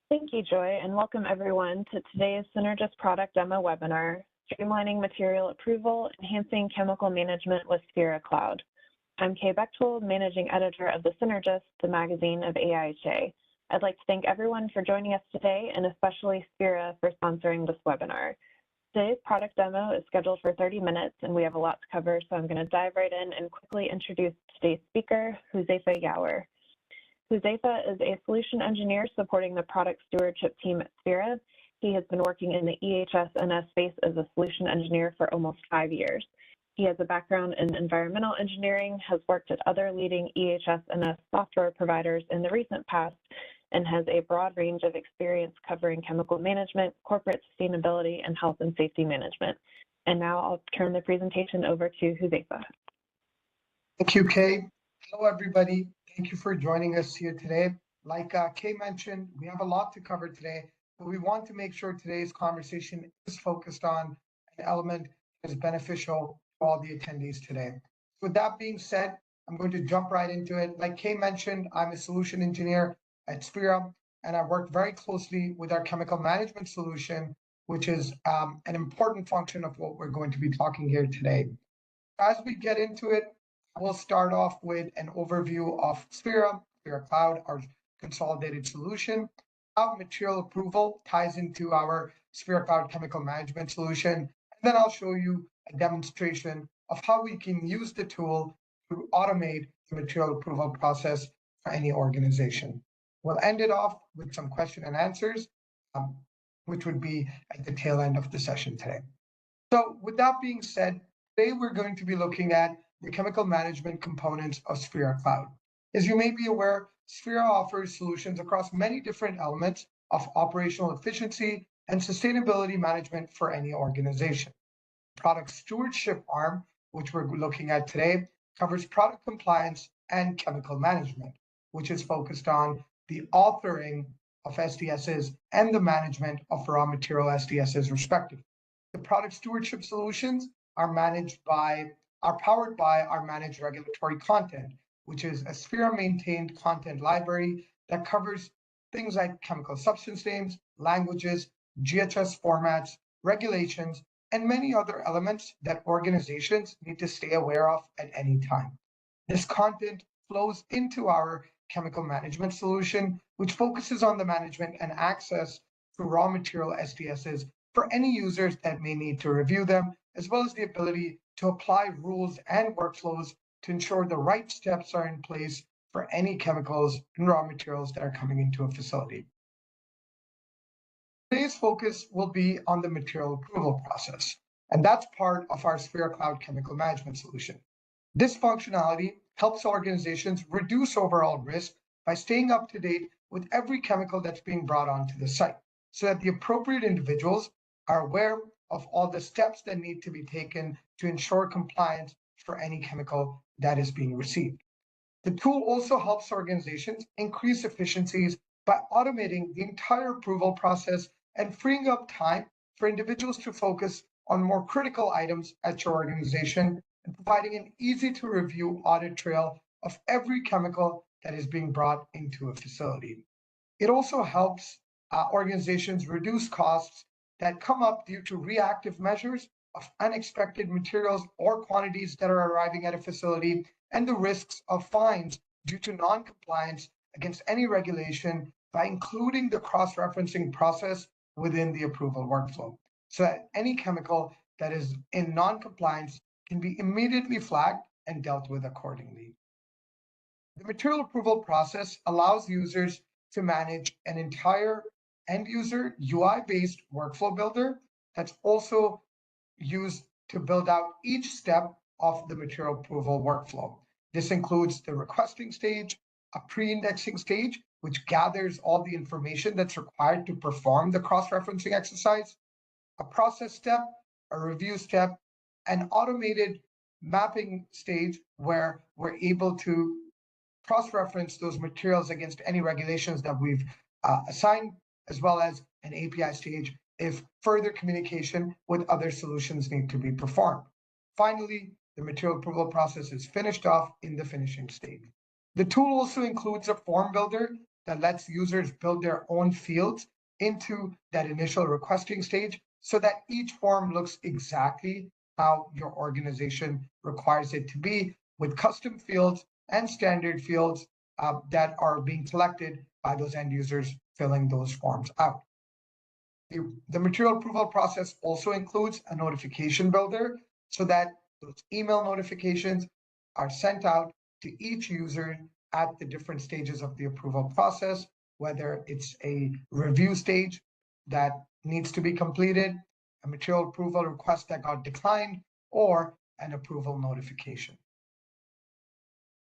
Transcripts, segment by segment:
Thank you, Joy, and welcome everyone to today's Synergist product demo webinar, Streamlining Material Approval, Enhancing Chemical Management with SpheraCloud. I'm Kay Bechtold, Managing Editor of the Synergist, the magazine of AIHA. I'd like to thank everyone for joining us today, and especially Sphera for sponsoring this webinar. Today's product demo is scheduled for 30 minutes, and we have a lot to cover, so I'm going to dive right in and quickly introduce today's speaker, Huzaifa Yawer. Huzaifa is a solution engineer supporting the product stewardship team at Sphera. He has been working in the EHS&S space as a solution engineer for almost 5 years. He has a background in environmental engineering, has worked at other leading EHS&S software providers in the recent past, and has a broad range of experience covering chemical management, corporate sustainability, and health and safety management. And now I'll turn the presentation over to Huzaifa. Thank you, Kay. Hello, everybody. Thank you for joining us here today. Like Kay mentioned, we have a lot to cover today, but we want to make sure today's conversation is focused on an element that is beneficial to all the attendees today. With that being said, I'm going to jump right into it. Like Kay mentioned, I'm a solution engineer at Sphera, and I work very closely with our chemical management solution, which is an important function of what we're going to be talking here today. As we get into it, we'll start off with an overview of SpheraCloud, our consolidated solution, how material approval ties into our SpheraCloud Chemical Management solution, and then I'll show you a demonstration of how we can use the tool to automate the material approval process for any organization. We'll end it off with some question and answers, which would be at the tail end of the session today. So with that being said, today we're going to be looking at the chemical management components of SpheraCloud. As you may be aware, Sphera offers solutions across many different elements of operational efficiency and sustainability management for any organization. Product stewardship arm, which we're looking at today, covers product compliance and chemical management, which is focused on the authoring of SDSs and the management of raw material SDSs respectively. The product stewardship solutions are powered by our managed regulatory content, which is a Sphera-maintained content library that covers things like chemical substance names, languages, GHS formats, regulations, and many other elements that organizations need to stay aware of at any time. This content flows into our chemical management solution, which focuses on the management and access to raw material SDSs for any users that may need to review them, as well as the ability to apply rules and workflows to ensure the right steps are in place for any chemicals and raw materials that are coming into a facility. Today's focus will be on the material approval process, and that's part of our SpheraCloud Chemical Management solution. This functionality helps organizations reduce overall risk by staying up to date with every chemical that's being brought onto the site, so that the appropriate individuals are aware of all the steps that need to be taken to ensure compliance for any chemical that is being received. The tool also helps organizations increase efficiencies by automating the entire approval process and freeing up time for individuals to focus on more critical items at your organization and providing an easy-to-review audit trail of every chemical that is being brought into a facility. It also helps organizations reduce costs that come up due to reactive measures of unexpected materials or quantities that are arriving at a facility, and the risks of fines due to non-compliance against any regulation by including the cross-referencing process within the approval workflow, so that any chemical that is in non-compliance can be immediately flagged and dealt with accordingly. The material approval process allows users to manage an entire end-user UI-based workflow builder that's also used to build out each step of the material approval workflow. This includes the requesting stage, a pre-indexing stage, which gathers all the information that's required to perform the cross-referencing exercise, a process step, a review step, an automated mapping stage where we're able to cross-reference those materials against any regulations that we've assigned, as well as an API stage if further communication with other solutions need to be performed. Finally, the material approval process is finished off in the finishing stage. The tool also includes a form builder that lets users build their own fields into that initial requesting stage so that each form looks exactly how your organization requires it to be, with custom fields and standard fields that are being collected by those end users filling those forms out. The material approval process also includes a notification builder so that those email notifications are sent out to each user at the different stages of the approval process, whether it's a review stage that needs to be completed, a material approval request that got declined, or an approval notification.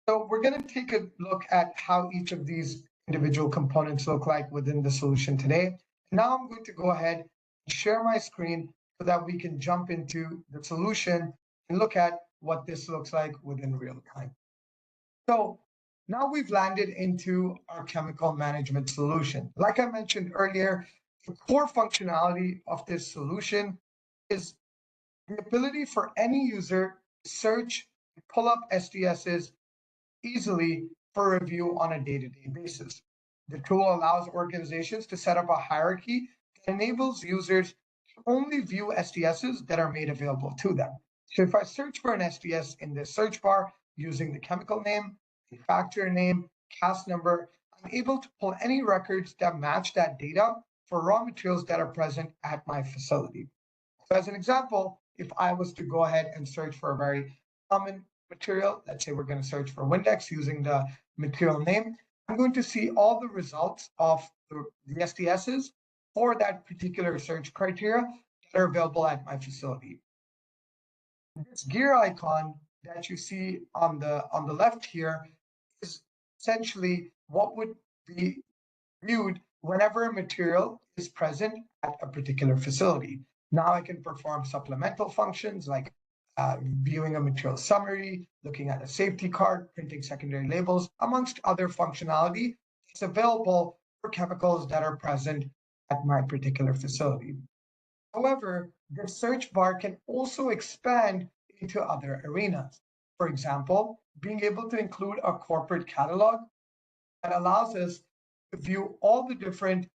So we're going to take a look at how each of these individual components look like within the solution today. Now I'm going to go ahead and share my screen so that we can jump into the solution and look at what this looks like within real time. So now we've landed into our chemical management solution. Like I mentioned earlier, the core functionality of this solution is the ability for any user to search and pull up SDSs easily for review on a day-to-day basis. The tool allows organizations to set up a hierarchy that enables users to only view SDSs that are made available to them. So if I search for an SDS in this search bar using the chemical name, manufacturer name, CAS number, I'm able to pull any records that match that data for raw materials that are present at my facility. So as an example, if I was to go ahead and search for a very common material, let's say we're going to search for Windex using the material name, I'm going to see all the results of the SDSs for that particular search criteria that are available at my facility. This gear icon that you see on the left here is essentially what would be viewed whenever a material is present at a particular facility. Now I can perform supplemental functions like viewing a material summary, looking at a safety card, printing secondary labels, amongst other functionality that's available for chemicals that are present at my particular facility. However, the search bar can also expand into other arenas. For example, being able to include a corporate catalog that allows us to view all the different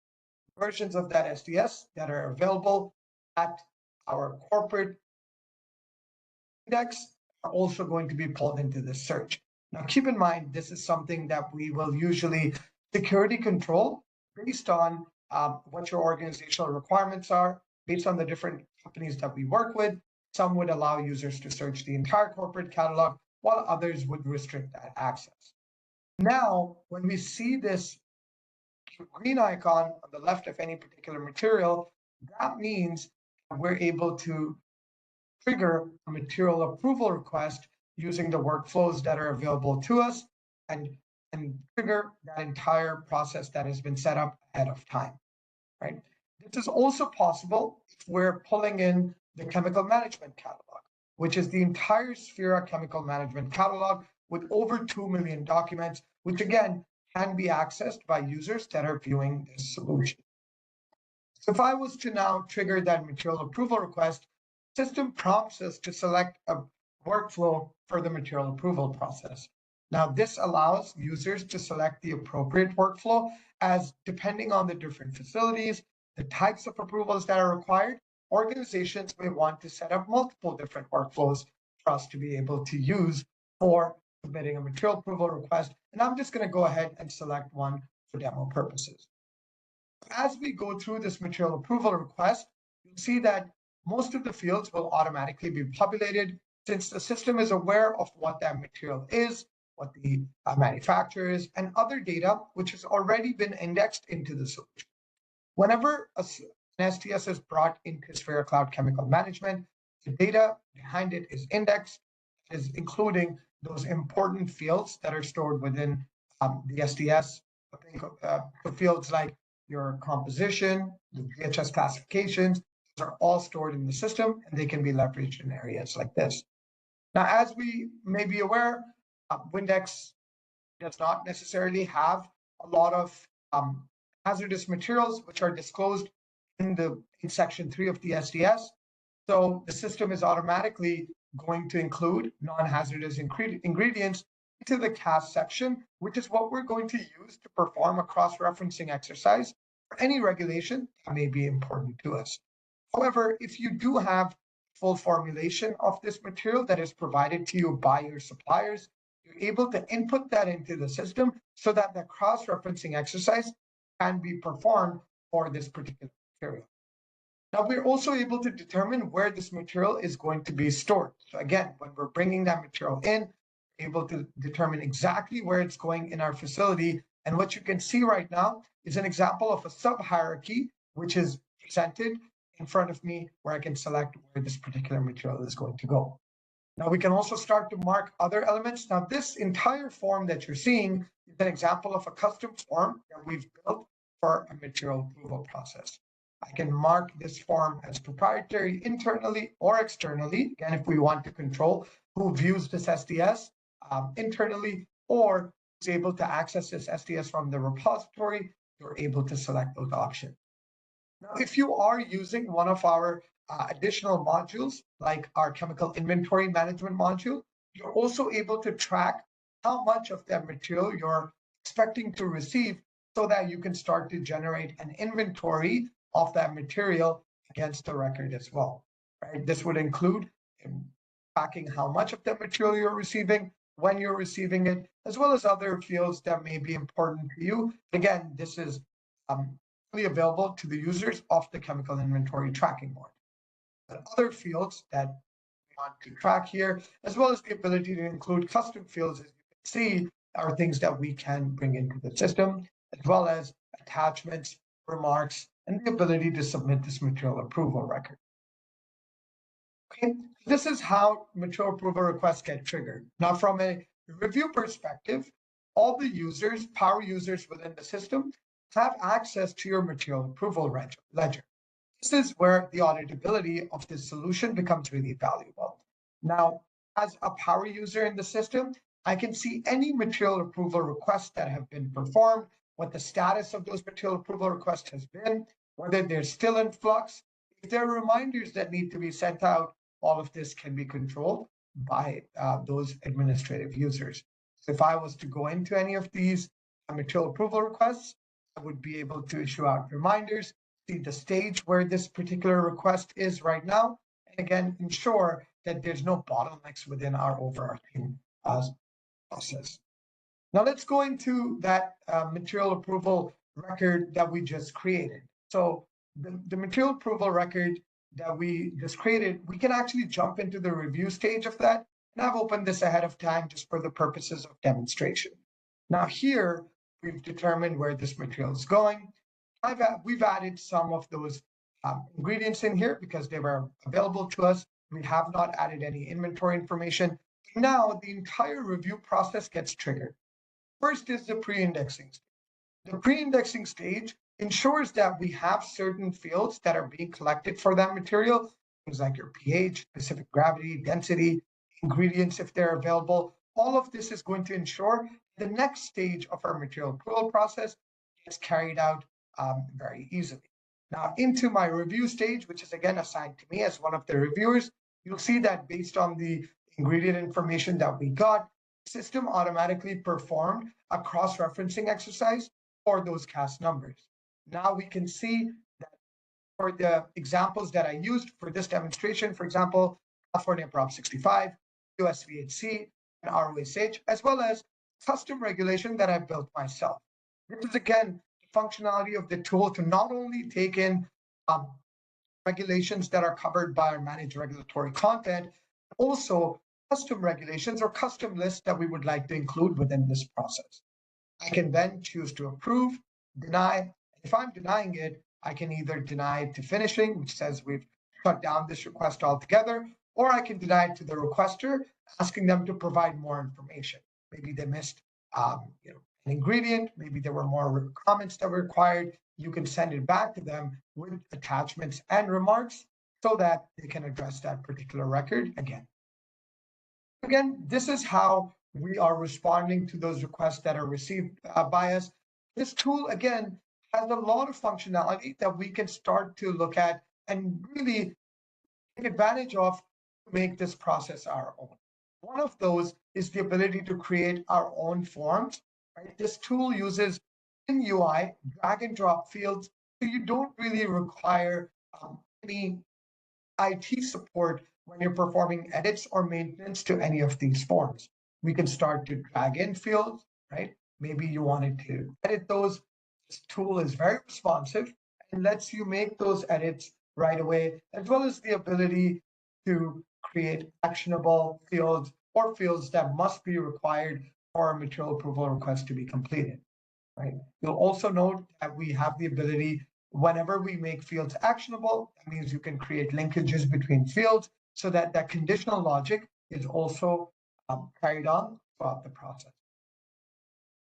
versions of that SDS that are available at our corporate index are also going to be pulled into this search. Now, keep in mind, this is something that we will usually security control based on what your organizational requirements are, based on the different companies that we work with. Some would allow users to search the entire corporate catalog, while others would restrict that access. Now, when we see this green icon on the left of any particular material, that means we're able to trigger a material approval request using the workflows that are available to us and trigger that entire process that has been set up ahead of time, right? This is also possible if we're pulling in the chemical management catalog, which is the entire Sphera chemical management catalog with over 2 million documents, which again can be accessed by users that are viewing this solution. So if I was to now trigger that material approval request, the system prompts us to select a workflow for the material approval process. Now, this allows users to select the appropriate workflow as depending on the different facilities, the types of approvals that are required, organizations may want to set up multiple different workflows for us to be able to use for submitting a material approval request. And I'm just going to go ahead and select one for demo purposes. As we go through this material approval request, you'll see that most of the fields will automatically be populated since the system is aware of what that material is, what the manufacturer is, and other data which has already been indexed into the solution. Whenever an SDS is brought into SpheraCloud Chemical Management, the data behind it is indexed, is including those important fields that are stored within the SDS. The fields like your composition, the VHS classifications, those are all stored in the system and they can be leveraged in areas like this. Now, as we may be aware, Windex does not necessarily have a lot of hazardous materials which are disclosed in section 3 of the SDS. So the system is automatically going to include non-hazardous ingredients into the cast section, which is what we're going to use to perform a cross-referencing exercise for any regulation that may be important to us. However, if you do have full formulation of this material that is provided to you by your suppliers, you're able to input that into the system so that the cross-referencing exercise can be performed for this particular material. Now, we're also able to determine where this material is going to be stored. So again, when we're bringing that material in, we're able to determine exactly where it's going in our facility. And what you can see right now is an example of a sub-hierarchy, which is presented in front of me, where I can select where this particular material is going to go. Now, we can also start to mark other elements. Now, this entire form that you're seeing is an example of a custom form that we've built for a material approval process. I can mark this form as proprietary internally or externally, again, if we want to control who views this SDS internally or is able to access this SDS from the repository, you're able to select those options. Now, if you are using one of our additional modules, like our chemical inventory management module, you're also able to track how much of that material you're expecting to receive so that you can start to generate an inventory of that material against the record as well. Right? This would include tracking how much of that material you're receiving, when you're receiving it, as well as other fields that may be important to you. Again, this is fully available to the users of the chemical inventory tracking module. But other fields that we want to track here, as well as the ability to include custom fields, as you can see, are things that we can bring into the system, as well as attachments, remarks, and the ability to submit this material approval record. Okay, this is how material approval requests get triggered. Now, from a review perspective, all the users, power users within the system, have access to your material approval ledger. This is where the auditability of this solution becomes really valuable. Now, as a power user in the system, I can see any material approval requests that have been performed, what the status of those material approval requests has been, whether they're still in flux. If there are reminders that need to be sent out, all of this can be controlled by those administrative users. So if I was to go into any of these material approval requests, I would be able to issue out reminders, see the stage where this particular request is right now, and again, ensure that there's no bottlenecks within our overarching process. Now let's go into that material approval record that we just created. So the material approval record that we just created, we can actually jump into the review stage of that. And I've opened this ahead of time just for the purposes of demonstration. Now here, we've determined where this material is going. We've added some of those ingredients in here because they were available to us. We have not added any inventory information. Now the entire review process gets triggered. First is the pre-indexing stage. The pre-indexing stage ensures that we have certain fields that are being collected for that material, things like your pH, specific gravity, density, ingredients if they're available. All of this is going to ensure the next stage of our material approval process gets carried out very easily. Now into my review stage, which is again assigned to me as one of the reviewers, you'll see that based on the ingredient information that we got, the system automatically performed a cross-referencing exercise for those cast numbers. Now we can see that for the examples that I used for this demonstration, for example, California Prop 65, US VHC, and ROSH, as well as custom regulation that I built myself. This is again the functionality of the tool to not only take in regulations that are covered by our managed regulatory content, but also custom regulations or custom lists that we would like to include within this process. I can then choose to approve, deny. If I'm denying it, I can either deny it to finishing, which says we've shut down this request altogether, or I can deny it to the requester, asking them to provide more information. Maybe they missed an ingredient, maybe there were more comments that were required. You can send it back to them with attachments and remarks so that they can address that particular record again. Again, this is how we are responding to those requests that are received by us. This tool, again, has a lot of functionality that we can start to look at and really take advantage of to make this process our own. One of those is the ability to create our own forms. Right? This tool uses in UI drag and drop fields, so you don't really require any IT support when you're performing edits or maintenance to any of these forms. We can start to drag in fields, right? Maybe you wanted to edit those. This tool is very responsive and lets you make those edits right away, as well as the ability to create actionable fields or fields that must be required for a material approval request to be completed, right? You'll also note that we have the ability, whenever we make fields actionable, that means you can create linkages between fields so that that conditional logic is also carried on throughout the process.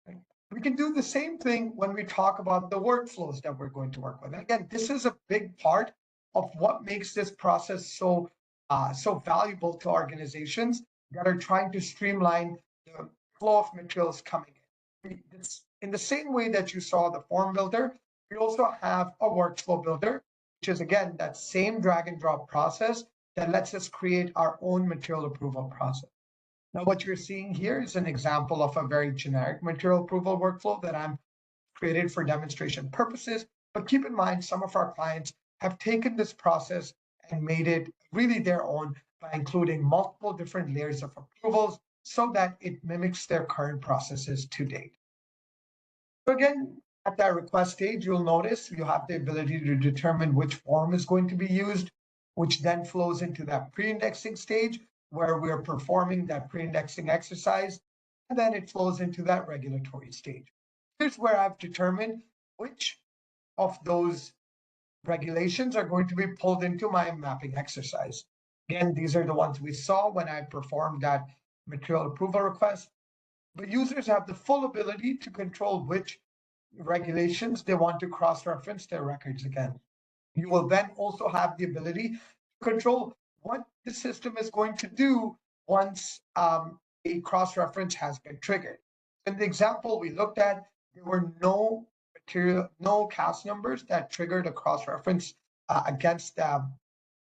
Right? We can do the same thing when we talk about the workflows that we're going to work with. And again, this is a big part of what makes this process so valuable to organizations that are trying to streamline the flow of materials coming in. In the same way that you saw the form builder, we also have a workflow builder, which is again that same drag and drop process that lets us create our own material approval process. Now, what you're seeing here is an example of a very generic material approval workflow that I'm created for demonstration purposes. But keep in mind, some of our clients have taken this process and made it really their own by including multiple different layers of approvals so that it mimics their current processes to date. So again, at that request stage, you'll notice you have the ability to determine which form is going to be used, which then flows into that pre-indexing stage where we're performing that pre-indexing exercise, and then it flows into that regulatory stage. Here's where I've determined which of those regulations are going to be pulled into my mapping exercise. Again, these are the ones we saw when I performed that material approval request. But users have the full ability to control which regulations they want to cross-reference their records again. You will then also have the ability to control what the system is going to do once a cross-reference has been triggered. In the example we looked at, there were no CAS numbers that triggered a cross-reference against the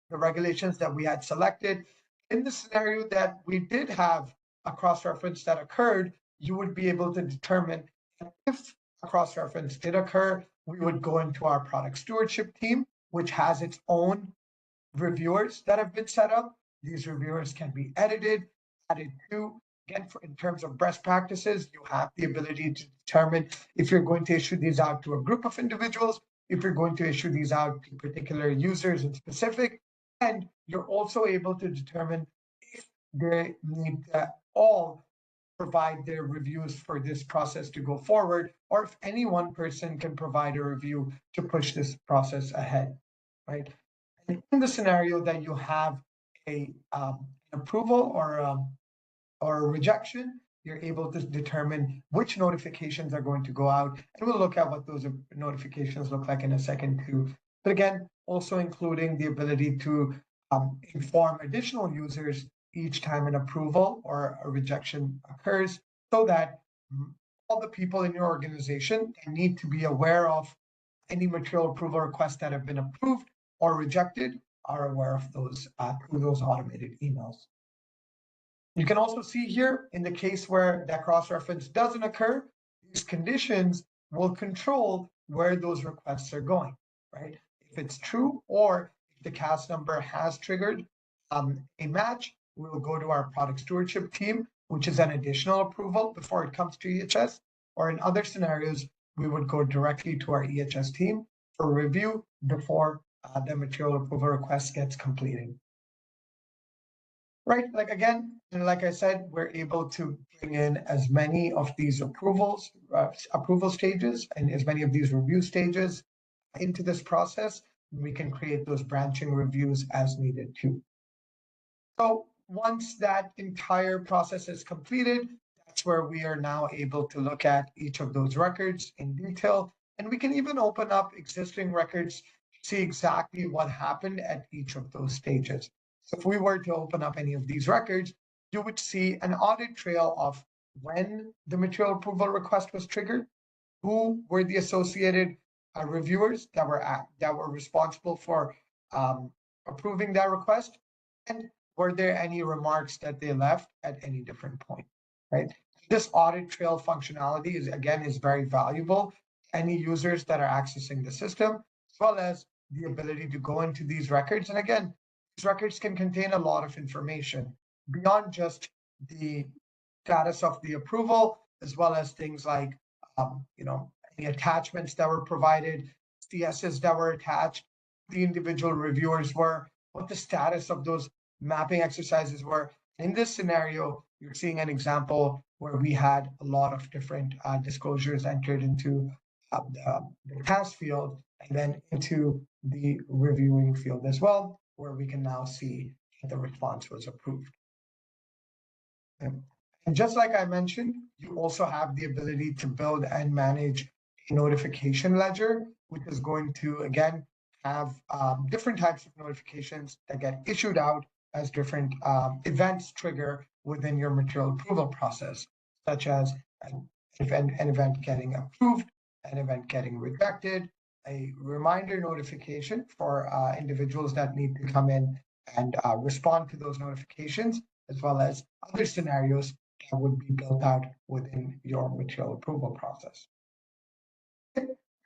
regulations that we had selected. In the scenario that we did have a cross-reference that occurred, you would be able to determine if a cross-reference did occur, we would go into our product stewardship team, which has its own reviewers that have been set up. These reviewers can be edited, added to. Again, in terms of best practices, you have the ability to determine if you're going to issue these out to a group of individuals, if you're going to issue these out to particular users in specific, and you're also able to determine if they need to all provide their reviews for this process to go forward, or if any one person can provide a review to push this process ahead, right? And in the scenario that you have an approval or a rejection, you're able to determine which notifications are going to go out. And we'll look at what those notifications look like in a second too. But again, also including the ability to inform additional users each time an approval or a rejection occurs, so that all the people in your organization need to be aware of any material approval requests that have been approved or rejected are aware of those through those automated emails. You can also see here in the case where that cross-reference doesn't occur, these conditions will control where those requests are going, right? If it's true or if the CAS number has triggered a match, we will go to our product stewardship team, which is an additional approval before it comes to EHS, or in other scenarios, we would go directly to our EHS team for review before the material approval request gets completed. Right, like again, and like I said, we're able to bring in as many of these approval stages and as many of these review stages into this process. We can create those branching reviews as needed too. So once that entire process is completed, that's where we are now able to look at each of those records in detail. And we can even open up existing records to see exactly what happened at each of those stages. So if we were to open up any of these records, you would see an audit trail of when the material approval request was triggered, who were the associated reviewers that were responsible for approving that request, and were there any remarks that they left at any different point, right? This audit trail functionality is very valuable to any users that are accessing the system, as well as the ability to go into these records. And again, these records can contain a lot of information beyond just the status of the approval, as well as things like, any attachments that were provided, CSs that were attached, the individual reviewers were, what the status of those mapping exercises were. In this scenario, you're seeing an example where we had a lot of different disclosures entered into the task field and then into the reviewing field as well, where we can now see that the response was approved. And just like I mentioned, you also have the ability to build and manage a notification ledger, which is going to, again, have different types of notifications that get issued out as different events trigger within your material approval process, such as an event getting approved, an event getting rejected, a reminder notification for individuals that need to come in and respond to those notifications, as well as other scenarios that would be built out within your material approval process.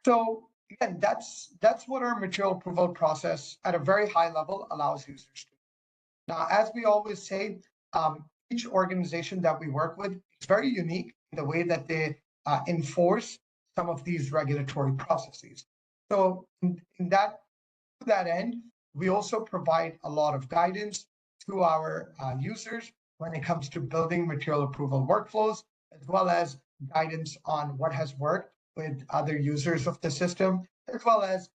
So again, that's what our material approval process at a very high level allows users to do. Now, as we always say, each organization that we work with is very unique in the way that they enforce some of these regulatory processes. So to that end, we also provide a lot of guidance to our users when it comes to building material approval workflows, as well as guidance on what has worked with other users of the system, as well as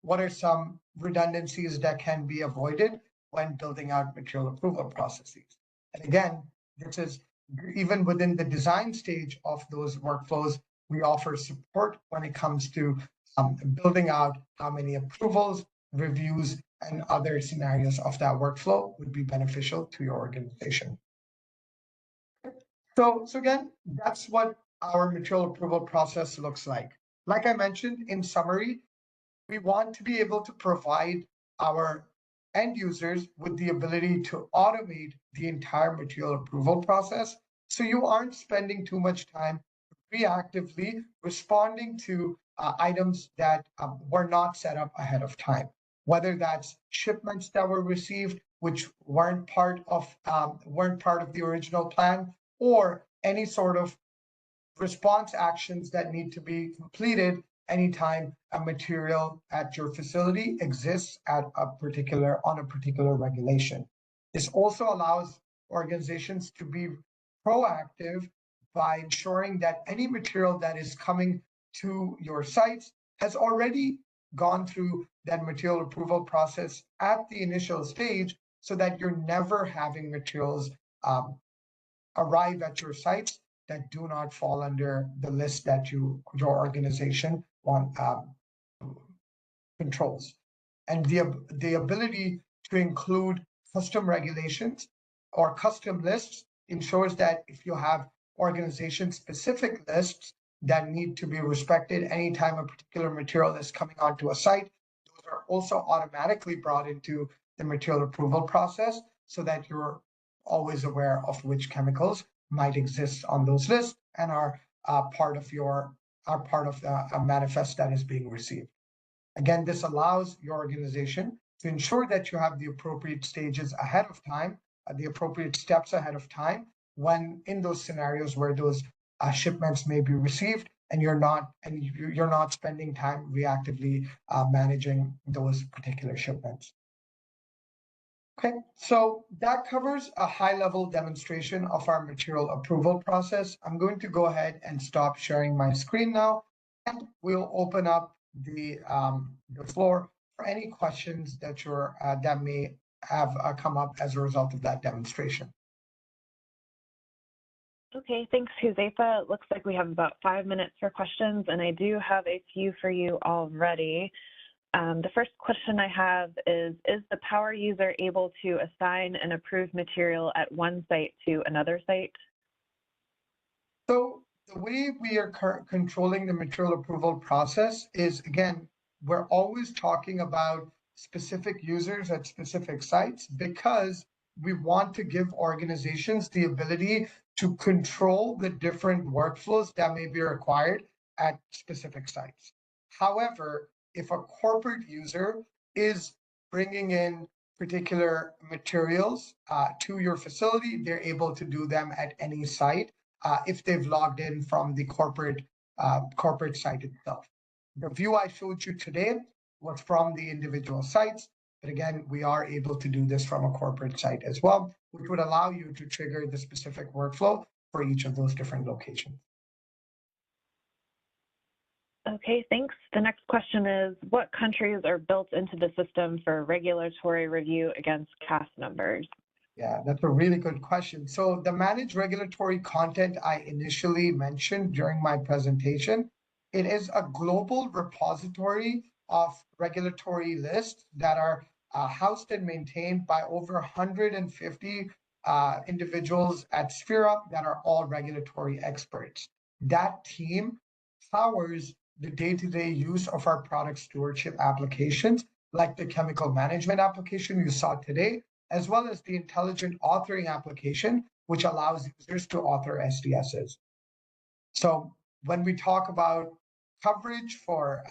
what are some redundancies that can be avoided when building out material approval processes. And again, this is even within the design stage of those workflows, we offer support when it comes to building out how many approvals, reviews, and other scenarios of that workflow would be beneficial to your organization. So again, that's what our material approval process looks like. Like I mentioned, in summary, we want to be able to provide our end users with the ability to automate the entire material approval process, so you aren't spending too much time reactively responding to items that were not set up ahead of time, whether that's shipments that were received which weren't part of the original plan, or any sort of response actions that need to be completed anytime a material at your facility exists on a particular regulation. This also allows organizations to be proactive by ensuring that any material that is coming to your sites has already gone through that material approval process at the initial stage, so that you're never having materials arrive at your sites that do not fall under the list that your organization controls. And the ability to include custom regulations or custom lists ensures that if you have organization-specific lists that need to be respected anytime a particular material is coming onto a site, those are also automatically brought into the material approval process, so that you're always aware of which chemicals might exist on those lists and are part of a manifest that is being received. Again, this allows your organization to ensure that you have the appropriate stages ahead of time, the appropriate steps ahead of time, when in those scenarios where those shipments may be received, and you're not spending time reactively managing those particular shipments. Okay, so that covers a high-level demonstration of our material approval process. I'm going to go ahead and stop sharing my screen now, and we'll open up the floor for any questions that that may have come up as a result of that demonstration. Okay, thanks, Huzaifa. It looks like we have about 5 minutes for questions, and I do have a few for you already. The first question I have is the power user able to assign an approved material at one site to another site? So the way we are controlling the material approval process is, again, we're always talking about specific users at specific sites, because we want to give organizations the ability to control the different workflows that may be required at specific sites. However, if a corporate user is bringing in particular materials to your facility, they're able to do them at any site if they've logged in from the corporate site itself. The view I showed you today was from the individual sites, but again, we are able to do this from a corporate site as well, which would allow you to trigger the specific workflow for each of those different locations. Okay, thanks. The next question is, what countries are built into the system for regulatory review against CAS numbers? Yeah, that's a really good question. So the managed regulatory content I initially mentioned during my presentation, it is a global repository of regulatory lists that are housed and maintained by over 150 individuals at Sphera that are all regulatory experts. That team powers the day-to-day use of our product stewardship applications, like the chemical management application you saw today, as well as the intelligent authoring application, which allows users to author SDSs. So when we talk about coverage for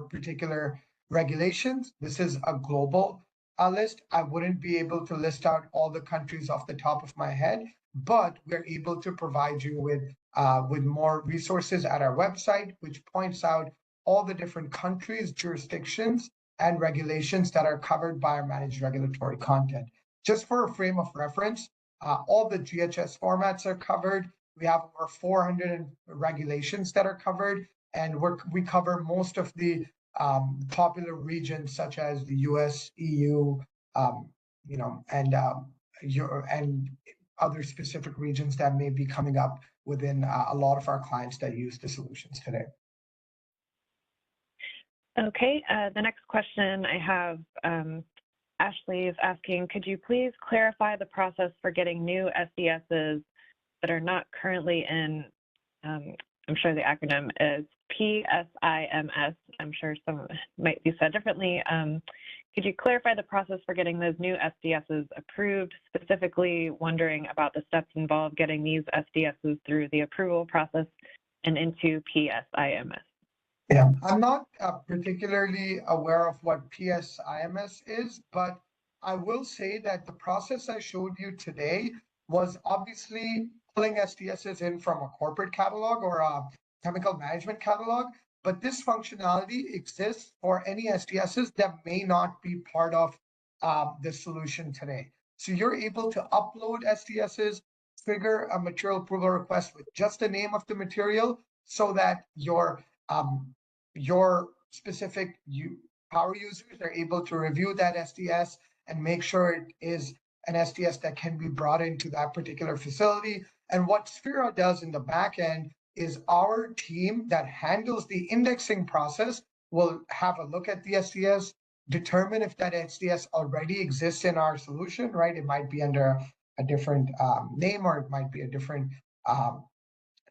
particular regulations, this is a global list. I wouldn't be able to list out all the countries off the top of my head, but we're able to provide you with more resources at our website, which points out all the different countries, jurisdictions, and regulations that are covered by our managed regulatory content. Just for a frame of reference, all the GHS formats are covered. We have over 400 regulations that are covered, and we cover most of the popular regions such as the US, EU, and other specific regions that may be coming up within a lot of our clients that use the solutions today. Okay, the next question I have, Ashley is asking, could you please clarify the process for getting new SDSs that are not currently in, I'm sure the acronym is PSIMS. I'm sure some might be said differently. Could you clarify the process for getting those new SDSs approved, specifically wondering about the steps involved getting these SDSs through the approval process and into PSIMS? Yeah, I'm not particularly aware of what PSIMS is, but I will say that the process I showed you today was obviously pulling SDSs in from a corporate catalog or a chemical management catalog, but this functionality exists for any SDSs that may not be part of the solution today. So you're able to upload SDSs, trigger a material approval request with just the name of the material so that your specific power users are able to review that SDS and make sure it is an SDS that can be brought into that particular facility. And what Sphera does in the back end is our team that handles the indexing process will have a look at the SDS, determine if that SDS already exists in our solution, right? It might be under a different name, or it might be a different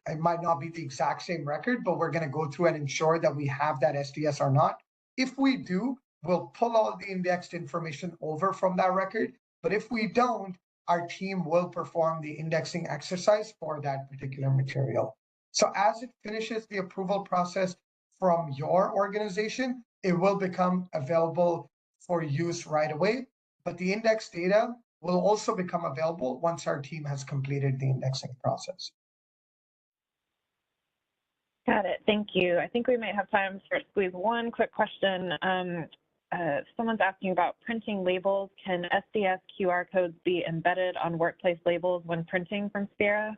it might not be the exact same record, but we're going to go through and ensure that we have that SDS or not. If we do, we'll pull all the indexed information over from that record. But if we don't, our team will perform the indexing exercise for that particular material. So as it finishes the approval process from your organization, it will become available for use right away. But the index data will also become available once our team has completed the indexing process. Got it. Thank you. I think we might have time for squeeze one quick question. Someone's asking about printing labels. Can SDS QR codes be embedded on workplace labels when printing from Sphera?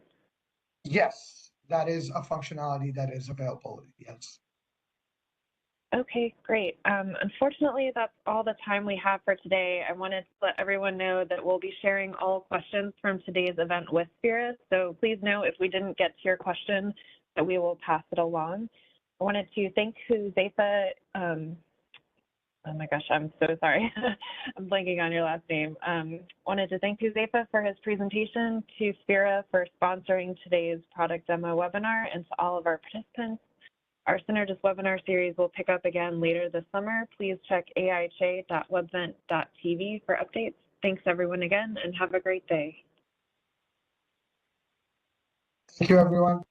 Yes, that is a functionality that is available. Yes. Okay, great. Unfortunately, that's all the time we have for today. I wanted to let everyone know that we'll be sharing all questions from today's event with Sphera. So please know if we didn't get to your question, that we will pass it along. I wanted to thank Huzefa. Oh my gosh, I'm so sorry. I'm blanking on your last name. Wanted to thank Huzefa for his presentation, to Sphera for sponsoring today's product demo webinar, and to all of our participants. Our Synergist webinar series will pick up again later this summer. Please check aicha.webvent.tv for updates. Thanks everyone again, and have a great day. Thank you, everyone.